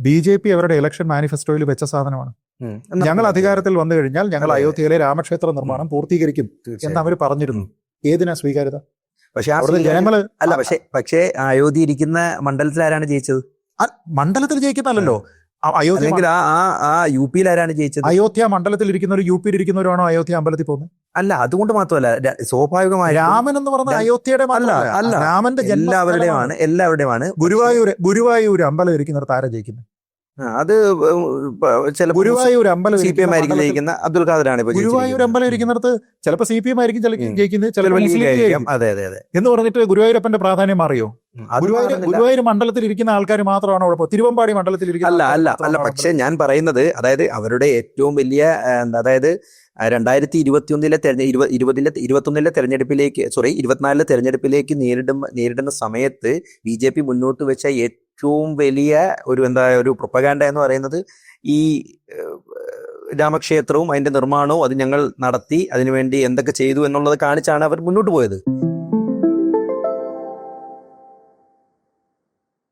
BJP അവരുടെ election മാനിഫെസ്റ്റോയിൽ വെച്ച സാധനമാണ്. ഞങ്ങൾ അധികാരത്തിൽ വന്നു കഴിഞ്ഞാൽ ഞങ്ങൾ അയോധ്യയിലെ രാമക്ഷേത്ര നിർമ്മാണം പൂർത്തീകരിക്കും എന്ന് അവർ പറഞ്ഞിരുന്നു. ഏതിനാ സ്വീകാര്യത? പക്ഷെ ജനങ്ങള് അല്ല, പക്ഷേ അയോധ്യ ഇരിക്കുന്ന മണ്ഡലത്തിൽ ആരാണ് ജയിച്ചത്? മണ്ഡലത്തിൽ ജയിക്കുന്നല്ലോ. അയോധ്യ UP-യിൽ ആരാണ് ജയിച്ചത്? അയോധ്യ മണ്ഡലത്തിൽ ഇരിക്കുന്നവർ UP-യിൽ ഇരിക്കുന്നവരാണോ അയോധ്യ അമ്പലത്തിൽ പോകുന്നത്? അല്ല, അതുകൊണ്ട് മാത്രമല്ല, സ്വാഭാവികമായി രാമൻ എന്ന് പറഞ്ഞ അയോധ്യയുടെ അല്ല, രാമന്റെ എല്ലാവരുടെയുമാണ്. ഗുരുവായൂർ അമ്പലം ഇരിക്കുന്നിടത്ത് ആരാ ജയിക്കുന്നത്? അത് ചില ഗുരുവായൂർ അമ്പലം CPM ആയിരിക്കും ജയിക്കുന്ന. അബ്ദുൽ ഖാദറാണ് ഗുരുവായൂർ അമ്പലം ഇരിക്കുന്നിടത്ത് ചിലപ്പോൾ CPM ആയിരിക്കും ജയിക്കുന്നത്, ചിലപ്പോൾ അതെ എന്ന് പറഞ്ഞിട്ട് ഗുരുവായൂരപ്പന്റെ പ്രാധാന്യം മാറിയോ? ഗുരുവായൂർ മണ്ഡലത്തിൽ ഇരിക്കുന്ന ആൾക്കാർ മാത്രമാണ് അവിടെ. തിരുവമ്പാടി മണ്ഡലത്തിൽ ഇരിക്കുന്ന അല്ല. പക്ഷെ ഞാൻ പറയുന്നത്, അതായത് അവരുടെ ഏറ്റവും വലിയ അതായത് 2021-ലെ 2021-ലെ തെരഞ്ഞെടുപ്പിലേക്ക് 24-ലെ തെരഞ്ഞെടുപ്പിലേക്ക് നേരിടുന്ന സമയത്ത് BJP മുന്നോട്ട് വെച്ച ഏറ്റവും വലിയ ഒരു പ്രൊപ്പഗാൻഡ എന്ന് പറയുന്നത് ഈ രാമക്ഷേത്രവും അതിന്റെ നിർമ്മാണവും അത് ഞങ്ങൾ നടത്തി, അതിനുവേണ്ടി എന്തൊക്കെ ചെയ്തു എന്നുള്ളത് കാണിച്ചാണ് അവർ മുന്നോട്ട് പോയത്.